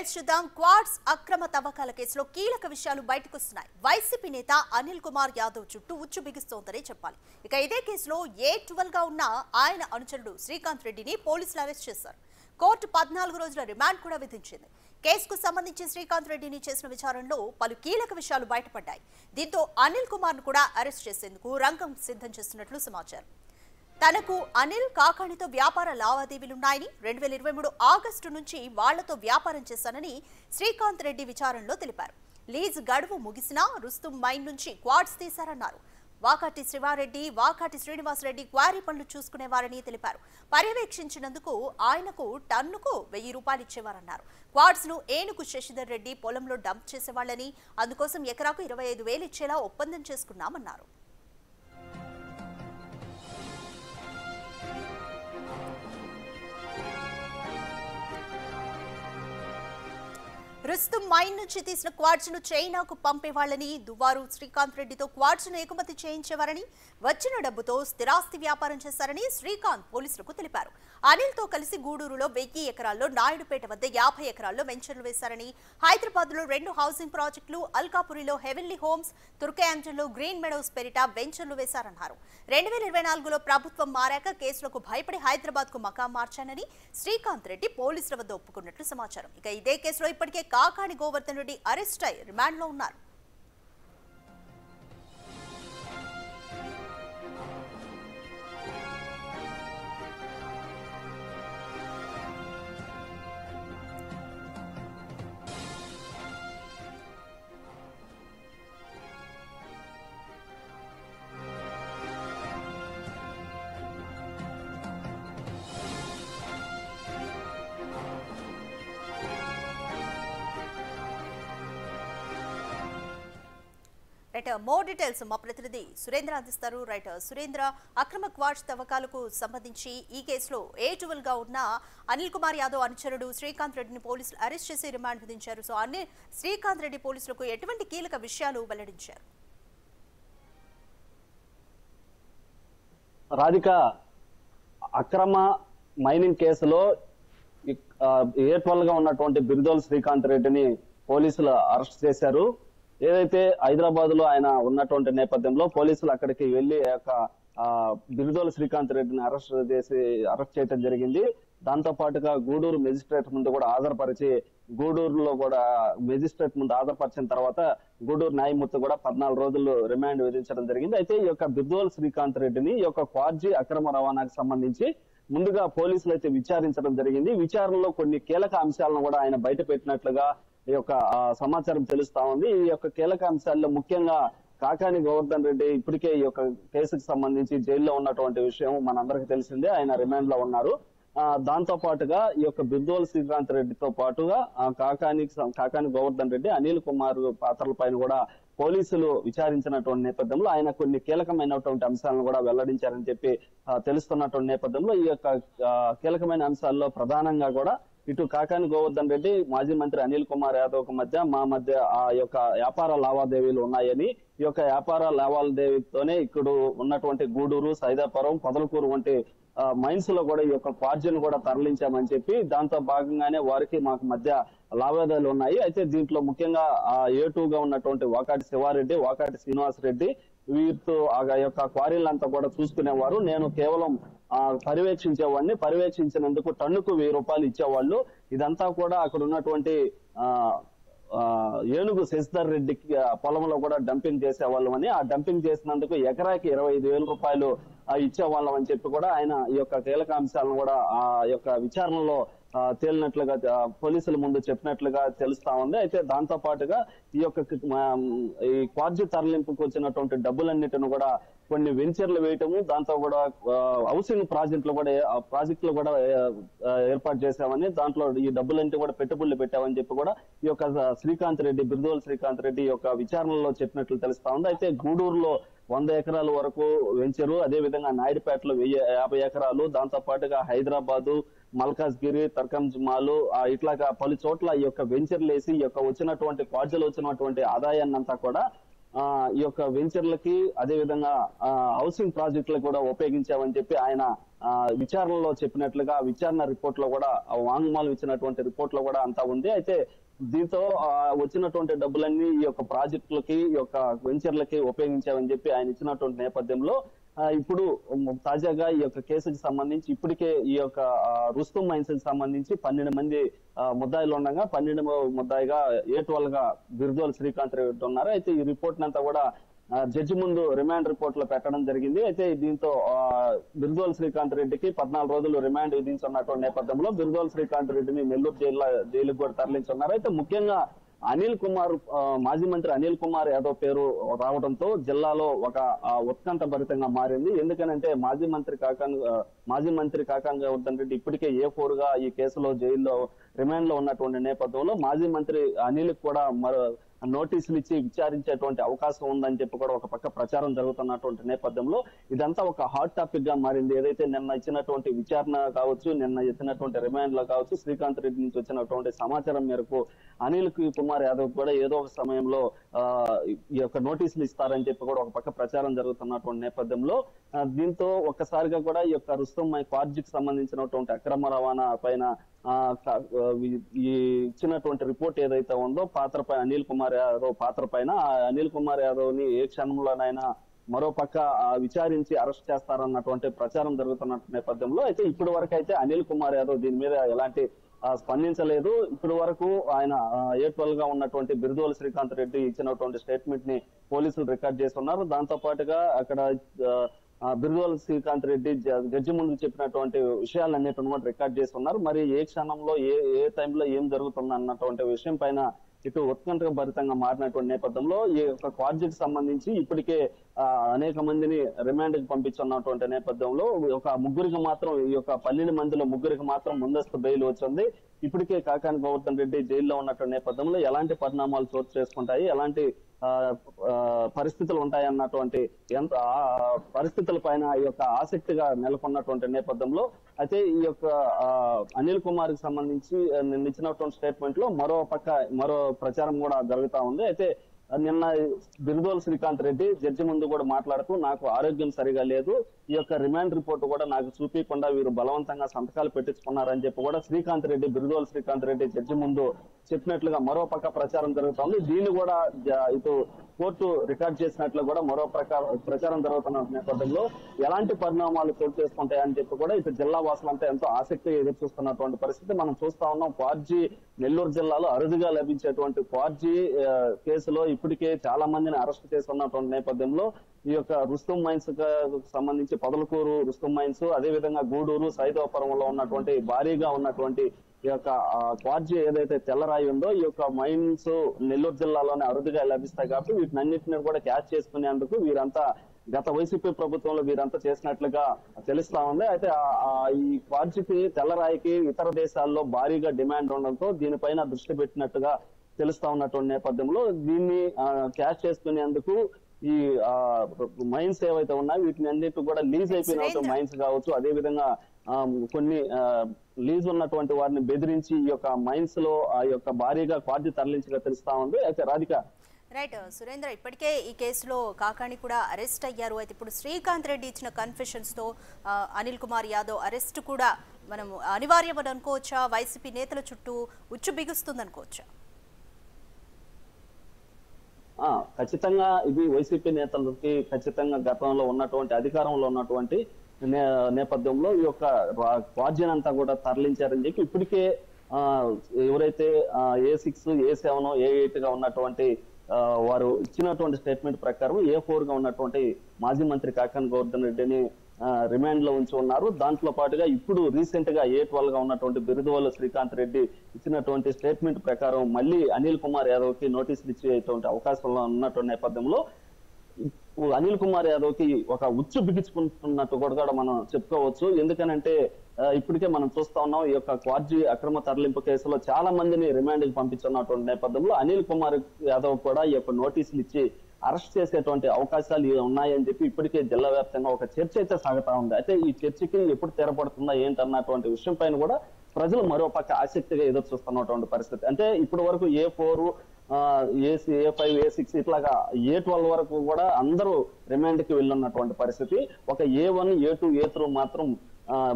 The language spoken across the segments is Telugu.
డీటెయిల్స్ చూద్దాం. క్వాడ్స్ అక్రమ తవ్వకాల కేసులో కీలక విషయాలు బయటకొస్తున్నాయి. వైసీపీ నేత అనిల్ కుమార్ యాదవ్ చుట్టూ ఉచ్చు బిగిస్తోందనే చెప్పాలి. ఇక ఇదే కేసులో A12 గా ఉన్న ఆయన అనుచరుడు శ్రీకాంత్ రెడ్డిని పోలీసులు అరెస్ట్ చేశారు. కోర్టు 14 రోజుల రిమాండ్ కూడా విధించింది. కేసుకు సంబంధించి శ్రీకాంత్ రెడ్డిని చేసిన విచారణలో పలు కీలక విషయాలు బయటపడ్డాయి. దీంతో అనిల్ కుమార్ ను కూడా అరెస్ట్ చేసేందుకు రంగం సిద్ధం చేస్తున్నట్లు సమాచారం. తనకు అనిల్ కాకాణితో వ్యాపార లావాదేవీలున్నాయని 2023 ఆగస్టు నుంచి వాళ్లతో వ్యాపారం చేశానని శ్రీకాంత్ రెడ్డి విచారణలో తెలిపారు. లీజ్ గడువు ముగిసినా రుస్తుం మైన్ నుంచి క్వాడ్స్ తీశారన్నారు. వాకాటి శివారెడ్డి, వాకాటి శ్రీనివాసరెడ్డి క్వారీ పనులు చూసుకునేవారని తెలిపారు. పర్యవేక్షించినందుకు ఆయనకు టన్నుకు 1000 రూపాయలు ఇచ్చేవారన్నారు. క్వాడ్స్ ను ఏనుగు శశిధర్ రెడ్డి పొలంలో డంప్ చేసేవాళ్లని, అందుకోసం ఎకరాకు 25,000 ఇచ్చేలా ఒప్పందం చేసుకున్నామన్నారు. రుస్తుం మైన్ నుంచి తీసిన క్వాడ్స్ ను చైనాకు పంపేవాళ్లని, దువ్వారు శ్రీకాంత్ రెడ్డితో క్వాడ్స్ ను ఎగుమతి చేయించేవారని, వచ్చిన డబ్బుతో స్థిరాస్తి వ్యాపారం చేశారని శ్రీకాంత్ పోలీసులకు తెలిపారు. అనిల్ తో కలిసి గూడూరులో 1000 ఎకరాల్లో, నాయుడుపేట వద్ద 50 ఎకరాల్లో వెంచర్లు వేశారని, హైదరాబాద్ లో 2 హౌసింగ్ ప్రాజెక్టులు, అల్కాపురిలో హెవెన్లీ హోమ్స్, తుర్కయాంజల్లో గ్రీన్ మెడోస్ పేరిట వెంచర్లు వేశారన్నారు. 2024లో ప్రభుత్వం మారాక కేసులకు భయపడి హైదరాబాద్ కు మకాం మార్చానని శ్రీకాంత్ రెడ్డి పోలీసుల వద్ద ఒప్పుకున్నట్లు సమాచారం. ఇక ఇదే కేసులో ఇప్పటికే కాకాణి గోవర్ధన్ రెడ్డి అరెస్ట్ అయి రిమాండ్ లో ఉన్నారు. మోర్ డీటెయిల్స్ మా ప్రతినిధి సురేంద్ర అందిస్తారు. సురేంద్ర, అక్రమ క్వాడ్స్ తవ్వకాలకు సంబంధించి ఈ కేసులో A12 గా ఉన్న అనిల్ కుమార్ యాదవ్ అనుచరుడు శ్రీకాంత్ రెడ్డిని పోలీసులు అరెస్ట్ చేసి రిమాండ్ విధించారు. సో శ్రీకాంత్ రెడ్డి పోలీసులకు ఎటువంటి కీలక విషయాలు వెల్లడించారు? రాధిక, అక్రమ మైనింగ్ కేసులో A12 గా ఉన్నటువంటి బిరుదోలు శ్రీకాంత్ రెడ్డిని పోలీసులు అరెస్ట్ చేశారు. ఏదైతే హైదరాబాద్ లో ఆయన ఉన్నటువంటి నేపథ్యంలో పోలీసులు అక్కడికి వెళ్లి బిరుదోలు శ్రీకాంత్ రెడ్డిని అరెస్ట్ చేయడం జరిగింది. దాంతో పాటుగా గూడూరు మెజిస్ట్రేట్ ముందు కూడా హాజరుపరిచి, గూడూరులో కూడా మెజిస్ట్రేట్ ముందు హాజరుపరిచిన తర్వాత గూడూరు న్యాయమూర్తి కూడా 14 రోజులు రిమాండ్ విధించడం జరిగింది. అయితే ఈ యొక్క బిరుదోలు శ్రీకాంత్ రెడ్డిని ఈ యొక్క క్వాడ్జీ అక్రమ రవాణాకు సంబంధించి ముందుగా పోలీసులు అయితే విచారించడం జరిగింది. విచారణలో కొన్ని కీలక అంశాలను కూడా ఆయన బయట పెట్టినట్లుగా ఈ యొక్క సమాచారం తెలుస్తా ఉంది. ఈ యొక్క కీలక అంశాల్లో ముఖ్యంగా కాకాణి గోవర్ధన్ రెడ్డి ఇప్పటికే ఈ యొక్క కేసుకు సంబంధించి జైల్లో ఉన్నటువంటి విషయం మనందరికీ తెలిసిందే. ఆయన రిమాండ్ లో ఉన్నారు. దాంతో పాటుగా ఈ యొక్క బిరుదోలు శ్రీకాంత్ రెడ్డితో పాటుగా కాకాణి గోవర్ధన్ రెడ్డి, అనిల్ కుమార్ పాత్రల పైన కూడా పోలీసులు విచారించినటువంటి నేపథ్యంలో ఆయన కొన్ని కీలకమైనటువంటి అంశాలను కూడా వెల్లడించారని చెప్పి తెలుస్తున్నటువంటి నేపథ్యంలో ఈ యొక్క కీలకమైన అంశాల్లో ప్రధానంగా కూడా ఇటు కాకాణి గోవర్ధన్ రెడ్డి, మాజీ మంత్రి అనిల్ కుమార్ యాదవ్ మా మధ్య ఆ యొక్క వ్యాపార లావాదేవీలు ఉన్నాయని, ఈ యొక్క వ్యాపార లావాదేవీతోనే ఇక్కడ ఉన్నటువంటి గూడూరు, సైదాపురం, పొదలకూరు వంటి మైన్స్ లో కూడా ఈ యొక్క క్వాడ్జీని కూడా తరలించామని చెప్పి, దాంతో భాగంగానే వారికి మాకు మధ్య లావాదేవీలు ఉన్నాయి. అయితే దీంట్లో ముఖ్యంగా A2 గా ఉన్నటువంటి వాకాటి శివారెడ్డి, వాకాటి శ్రీనివాసరెడ్డి వీరితో ఆ యొక్క క్వారీలంతా కూడా చూసుకునేవారు. నేను కేవలం పర్యవేక్షించేవాడిని. పర్యవేక్షించినందుకు టన్నుకు 1000 రూపాయలు ఇచ్చేవాళ్ళు. ఇదంతా కూడా అక్కడ ఉన్నటువంటి ఏనుగు శశిధర్ రెడ్డికి పొలంలో కూడా డంపింగ్ చేసేవాళ్ళం అని, ఆ డంపింగ్ చేసినందుకు ఎకరాకి 25,000 రూపాయలు ఇచ్చేవాళ్ళం అని చెప్పి కూడా ఆయన ఈ యొక్క కీలక అంశాలను కూడా ఆ యొక్క విచారణలో తేలినట్లుగా పోలీసుల ముందు చెప్పినట్లుగా తెలుస్తా ఉంది. అయితే దాంతో పాటుగా ఈ యొక్క ఈ క్వాడ్జీ తరలింపుకు వచ్చినటువంటి డబ్బులన్నిటిని కూడా కొన్ని వెంచర్లు వేయటము, దాంతో కూడా హౌసింగ్ ప్రాజెక్టులు కూడా ఏర్పాటు చేశామని, దాంట్లో ఈ డబ్బులన్నీ కూడా పెట్టుబడులు పెట్టామని చెప్పి కూడా ఈ యొక్క శ్రీకాంత్ రెడ్డి, బిరుదోలు శ్రీకాంత్ రెడ్డి యొక్క విచారణలో చెప్పినట్లు తెలుస్తా ఉంది. అయితే గూడూరులో 100 ఎకరాల వరకు వెంచరు, అదే విధంగా నాయుడుపేటలో 50 ఎకరాలు, దాంతో పాటుగా హైదరాబాదు, మల్కాజ్గిరి, తర్కంజ్మాలు ఇట్లాగా పలు చోట్ల ఈ యొక్క వెంచర్లు వేసి ఈ యొక్క వచ్చినటువంటి క్వాడ్జీలో వచ్చినటువంటి ఆదాయాన్ని అంతా కూడా ఈ యొక్క వెంచర్లకి అదే విధంగా హౌసింగ్ ప్రాజెక్టులకు కూడా ఉపయోగించామని చెప్పి ఆయన విచారణలో చెప్పినట్లుగా విచారణ రిపోర్ట్ లో కూడా వాంగ్మూలం ఇచ్చినటువంటి రిపోర్ట్ లో కూడా అంతా ఉంది. అయితే దీంతో వచ్చినటువంటి డబ్బులన్నీ ఈ యొక్క ప్రాజెక్టులకి ఈ యొక్క వెంచర్లకి ఉపయోగించామని చెప్పి ఆయన ఇచ్చినటువంటి నేపథ్యంలో ఇప్పుడు తాజాగా ఈ యొక్క కేసుకి సంబంధించి ఇప్పటికే ఈ యొక్క రుస్తుం మైన్స్ కి సంబంధించి 12 మంది ముద్దాయిలు ఉండగా 12వ ముద్దాయిగా A12 గా బిర్దోల్ శ్రీకాంత్ రెడ్డి ఉన్నారు. అయితే ఈ రిపోర్ట్ అంతా కూడా జడ్జి ముందు రిమాండ్ రిపోర్ట్ లో పెట్టడం జరిగింది. అయితే దీంతో బిర్దోల్ శ్రీకాంత్ రెడ్డికి 14 రోజులు రిమాండ్ విధించున్నటువంటి నేపథ్యంలో బిర్దోల్ శ్రీకాంత్ రెడ్డిని నెల్లూరు జైలుకు కూడా తరలించున్నారు. అయితే ముఖ్యంగా మాజీ మంత్రి అనిల్ కుమార్ యాదవ్ పేరు రావడంతో జిల్లాలో ఒక ఉత్కంఠ భరితంగా మారింది. ఎందుకనంటే మాజీ మంత్రి కాకాని గోవర్ధన్ రెడ్డి ఇప్పటికే A4 గా ఈ కేసులో జైల్లో రిమాండ్ లో ఉన్నటువంటి నేపథ్యంలో మాజీ మంత్రి అనిల్ కూడా నోటీసులు ఇచ్చి విచారించేటువంటి అవకాశం ఉందని చెప్పి కూడా ఒక పక్క ప్రచారం జరుగుతున్నటువంటి నేపథ్యంలో ఇదంతా ఒక హాట్ టాపిక్ గా మారింది. ఏదైతే నిన్న ఇచ్చినటువంటి విచారణ కావచ్చు, నిన్న ఇచ్చినటువంటి రిమాండ్ లో కావచ్చు, శ్రీకాంత్ రెడ్డి నుంచి వచ్చినటువంటి సమాచారం మేరకు అనిల్ కుమార్ యాదవ్ కూడా ఏదో ఒక సమయంలో ఈ యొక్క నోటీసులు ఇస్తారని చెప్పి కూడా ఒక పక్క ప్రచారం జరుగుతున్నటువంటి నేపథ్యంలో దీంతో ఒక్కసారిగా కూడా ఈ యొక్క రుస్తుం క్వార్జీకి సంబంధించినటువంటి అక్రమ రవాణా పైన ఈ ఇచ్చినటువంటి రిపోర్ట్ ఏదైతే ఉందో పాత్రపై అనిల్ కుమార్ యాదవ్ పాత్ర పైన అనిల్ కుమార్ యాదవ్ ని ఏ క్షణంలోనైనా మరో పక్క విచారించి అరెస్ట్ చేస్తారన్నటువంటి ప్రచారం జరుగుతున్న నేపథ్యంలో అయితే ఇప్పటి వరకు అయితే అనిల్ కుమార్ యాదవ్ దీని మీద ఎలాంటి స్పందించలేదు. ఇప్పటి వరకు ఆయన A12 గా ఉన్నటువంటి బిర్దోల్ శ్రీకాంత్ రెడ్డి ఇచ్చినటువంటి స్టేట్మెంట్ ని పోలీసులు రికార్డ్ చేస్తున్నారు. దాంతో పాటుగా అక్కడ బిర్దోల్ శ్రీకాంత్ రెడ్డి జడ్జి ముందు చెప్పినటువంటి విషయాలన్నిటిని కూడా రికార్డ్ చేస్తున్నారు. మరి ఏ క్షణంలో ఏ టైంలో ఏం జరుగుతుంది అన్నటువంటి విషయం పైన ఇటు ఉత్కంఠ భరితంగా మారినటువంటి నేపథ్యంలో ఈ యొక్క క్వార్జీకి సంబంధించి ఇప్పటికే అనేక మందిని రిమాండ్ కి పంపించున్నటువంటి నేపథ్యంలో ఒక ముగ్గురికి మాత్రం ఈ యొక్క 12 మందిలో ముగ్గురికి మాత్రం ముందస్తు బెయిల్ వచ్చింది. ఇప్పటికే కాకాని గోవర్ధన్ రెడ్డి జైల్లో ఉన్నటువంటి నేపథ్యంలో ఎలాంటి పరిణామాలు చోటు చేసుకుంటాయి, ఎలాంటి పరిస్థితులు ఉంటాయన్నటువంటి పరిస్థితుల పైన ఈ యొక్క ఆసక్తిగా నెలకొన్నటువంటి నేపథ్యంలో అయితే ఈ యొక్క అనిల్ కుమార్ కి సంబంధించి నిన్న ఇచ్చినటువంటి స్టేట్మెంట్ లో మరో ప్రచారం కూడా జరుగుతా ఉంది. అయితే నిన్న బిర్దోల్ శ్రీకాంత్ రెడ్డి జడ్జి ముందు కూడా మాట్లాడుతూ నాకు ఆరోగ్యం సరిగా లేదు, ఈ యొక్క రిమాండ్ రిపోర్ట్ కూడా నాకు చూపించకుండా వీరు బలవంతంగా సంతకాలు పెట్టించుకున్నారని చెప్పి కూడా బిర్దోల్ శ్రీకాంత్ రెడ్డి జడ్జి ముందు చెప్పినట్లుగా మరో పక్క ప్రచారం జరుగుతోంది. దీన్ని కూడా ఇటు కోర్టు రికార్డ్ చేసినట్లు కూడా మరో ప్రచారం జరుగుతున్న నేపథ్యంలో ఎలాంటి పరిణామాలు చోటు చేసుకుంటాయని చెప్పి కూడా ఇటు జిల్లా వాసులంతా ఎంతో ఆసక్తిగా ఎదురు చూస్తున్నటువంటి పరిస్థితి మనం చూస్తా ఉన్నాం. క్వార్జీ నెల్లూరు జిల్లాలో అరుదుగా లభించేటువంటి క్వార్జీ కేసులో ఇప్పటికే చాలా మందిని అరెస్ట్ చేసి ఉన్నటువంటి నేపథ్యంలో ఈ యొక్క రుస్తుం మైన్స్ సంబంధించి పొదలకూరు రుస్తుం మైన్స్, అదే విధంగా గూడూరు సైదాపురంలో ఉన్నటువంటి భారీగా ఉన్నటువంటి ఈ యొక్క క్వార్జీ ఏదైతే తెల్లరాయి ఉందో ఈ యొక్క మైన్స్ నెల్లూరు జిల్లాలోనే అరుదుగా లభిస్తాయి కాబట్టి వీటినన్నింటినీ కూడా క్యాచ్ చేసుకునేందుకు వీరంతా గత వైసీపీ ప్రభుత్వంలో వీరంతా చేసినట్లుగా తెలుస్తా ఉంది. అయితే ఈ క్వార్జీకి తెల్లరాయికి ఇతర దేశాల్లో భారీగా డిమాండ్ ఉండడంతో దీనిపైన దృష్టి పెట్టినట్టుగా తెలుస్తా ఉన్నటువంటి నేపథ్యంలో దీన్ని క్యాచ్ చేసుకునేందుకు ఈ మైన్స్ ఏవైతే ఉన్నాయో వీటిని అన్నిటి కూడా లీజ్ అయిపోయిన మైన్స్ కావచ్చు, అదే విధంగా కొన్ని లీజ్ ఉన్నటువంటి వారిని బెదిరించి ఈ యొక్క మైన్స్ లో ఆ యొక్క భారీగా క్వార్జీ తరలించగా తెలుస్తా ఉంది. అయితే రాధిక రైట్ సురేంద్ర, ఇప్పటికే ఈ కేసులో కాకాని కూడా అరెస్ట్ అయ్యారు. అయితే ఇప్పుడు శ్రీకాంత్ రెడ్డి ఇచ్చిన కన్ఫెషన్స్ తో అనిల్ కుమార్ యాదవ్ అరెస్ట్ కూడా మనం అనివార్యం అనుకోవచ్చా? వైసీపీ నేతల చుట్టూ ఉచ్చు బిగుస్తుంది అనుకోవచ్చా? ఖచ్చితంగా ఇది వైసీపీ నేతలకి ఖచ్చితంగా గతంలో ఉన్నటువంటి అధికారంలో ఉన్నటువంటి నేపథ్యంలో ఈ యొక్క క్వార్జీని అంతా కూడా తరలించారని చెప్పి ఇప్పటికే ఎవరైతే A6, A7, A8 గా ఉన్నటువంటి వారు ఇచ్చినటువంటి స్టేట్మెంట్ ప్రకారం A4 గా ఉన్నటువంటి మాజీ మంత్రి కాకాని గోవర్ధన్ రెడ్డిని రిమాండ్ లో ఉంచి ఉన్నారు. దాంట్లో పాటుగా ఇప్పుడు రీసెంట్ గా A12 గా ఉన్నటువంటి బిర్దోల్ శ్రీకాంత్ రెడ్డి ఇచ్చినటువంటి స్టేట్మెంట్ ప్రకారం మళ్ళీ అనిల్ కుమార్ యాదవ్ కి నోటీసులు ఇచ్చేటువంటి అవకాశంలో ఉన్నటువంటి నేపథ్యంలో అనిల్ కుమార్ యాదవ్ కి ఒక ఉచ్చు బిగించుకుంటున్నట్టు కూడా మనం చెప్పుకోవచ్చు. ఎందుకనంటే ఇప్పటికే మనం చూస్తా ఉన్నాం ఈ యొక్క క్వార్జీ అక్రమ తరలింపు కేసులో చాలా మందిని రిమాండ్ కి పంపించున్నటువంటి నేపథ్యంలో అనిల్ కుమార్ యాదవ్ కూడా ఈ యొక్క నోటీసులు ఇచ్చి అరెస్ట్ చేసేటువంటి అవకాశాలు ఉన్నాయని చెప్పి ఇప్పటికే జిల్లా వ్యాప్తంగా ఒక చర్చ అయితే సాగుతా ఉంది. అయితే ఈ చర్చకి ఎప్పుడు తెరపడుతుందా ఏంటన్నటువంటి విషయం పైన కూడా ప్రజలు మరో పక్క ఆసక్తిగా ఎదురు చూస్తున్నటువంటి పరిస్థితి. అంటే ఇప్పటి వరకు A4, A5, A6 ఇట్లాగా A12 వరకు కూడా అందరూ రిమాండ్ కి వెళ్ళున్నటువంటి పరిస్థితి. ఒక A1, A2, A3 మాత్రం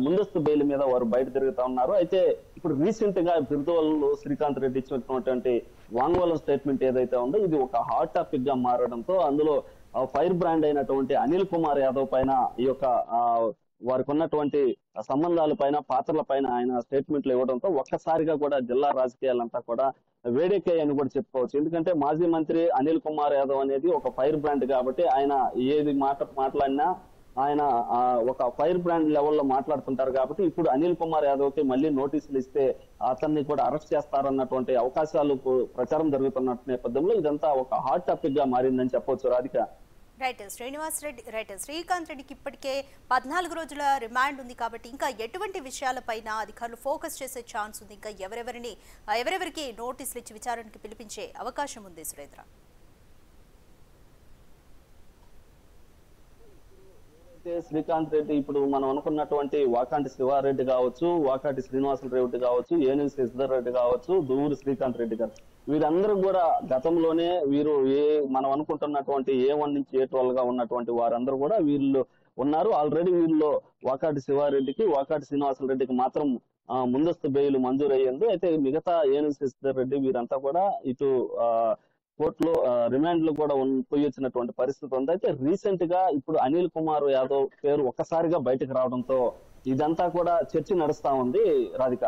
ముందస్తు బెయిల్ మీద వారు బయట తిరుగుతా ఉన్నారు. అయితే ఇప్పుడు రీసెంట్ గా బిర్దోల్ శ్రీకాంత్ రెడ్డి ఇచ్చినటువంటి వాంగ్మూలం స్టేట్మెంట్ ఏదైతే ఉందో ఇది ఒక హాట్ టాపిక్ గా మారడంతో అందులో ఫైర్ బ్రాండ్ అయినటువంటి అనిల్ కుమార్ యాదవ్ పైన ఈ యొక్క వారికి ఉన్నటువంటి సంబంధాల పైన పాత్రల పైన ఆయన స్టేట్మెంట్లు ఇవ్వడంతో ఒక్కసారిగా కూడా జిల్లా రాజకీయాలంతా కూడా వేడెక్కాయని కూడా చెప్పుకోవచ్చు. ఎందుకంటే మాజీ మంత్రి అనిల్ కుమార్ యాదవ్ అనేది ఒక ఫైర్ బ్రాండ్ కాబట్టి ఆయన ఏది మాట్లాడినా ఆయన ఒక ఫైర్ బ్రాండ్ లెవెల్లో మాట్లాడుతుంటారు కాబట్టి ఇప్పుడు అనిల్ కుమార్ యాదవ్ కి మళ్ళీ నోటీసులు ఇస్తే అతన్ని కూడా అరెస్ట్ చేస్తారన్నటువంటి అవకాశాలు ప్రచారం జరుగుతున్న నేపథ్యంలో ఇదంతా ఒక హాట్ టాపిక్ గా మారిందని చెప్పొచ్చు రాధిక. రైట్ శ్రీకాంత్ రెడ్డికి ఇప్పటికే 14 రోజుల రిమాండ్ ఉంది కాబట్టి ఇంకా ఎటువంటి విషయాలపైన అధికారులు ఫోకస్ చేసే ఛాన్స్ ఉంది, ఇంకా ఎవరెవరికి నోటీసులు ఇచ్చి విచారణకి పిలిపించే అవకాశం ఉంది సురేంద్ర? శ్రీకాంత్ రెడ్డి ఇప్పుడు మనం అనుకున్నటువంటి వాకాంటి శివారెడ్డి కావచ్చు, వాకాటి శ్రీనివాసరెడ్డి కావచ్చు, ఏనుగు శశిధర్ రెడ్డి కావచ్చు, దువ్వూరు శ్రీకాంత్ రెడ్డి గారు వీరందరూ కూడా గతంలోనే వీరు మనం అనుకుంటున్నటువంటి A1 నుంచి A12 గా ఉన్నటువంటి వారందరూ కూడా వీళ్ళు ఉన్నారు. ఆల్రెడీ వీళ్ళు వాకాటి శివారెడ్డికి, వాకాటి శ్రీనివాసరెడ్డికి మాత్రం ముందస్తు బెయిల్ మంజూరు అయ్యింది. అయితే మిగతా ఏనుగు శశిధర్ రెడ్డి వీరంతా కూడా ఇటు కోర్టులో రిమాండ్ లో కూడా పోయి వచ్చినటువంటి పరిస్థితి ఉంది. అయితే రీసెంట్ గా ఇప్పుడు అనిల్ కుమార్ యాదవ్ పేరు ఒక్కసారిగా బయటకు రావడంతో ఇదంతా కూడా చర్చ నడుస్తా ఉంది Radhika.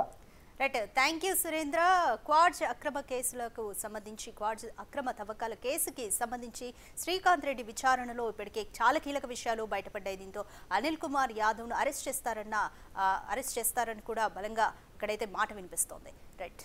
Right, thank you Surendra. Quads అక్రమ కేసులకు సంబంధించి, క్వాడ్స్ అక్రమ తవ్వకాల కేసుకి సంబంధించి శ్రీకాంత్ రెడ్డి విచారణలో ఇప్పటికే చాలా కీలక విషయాలు బయటపడ్డాయి. దీంతో అనిల్ కుమార్ యాదవ్ను అరెస్ట్ చేస్తారని కూడా బలంగా ఇక్కడైతే మాట వినిపిస్తోంది. రైట్.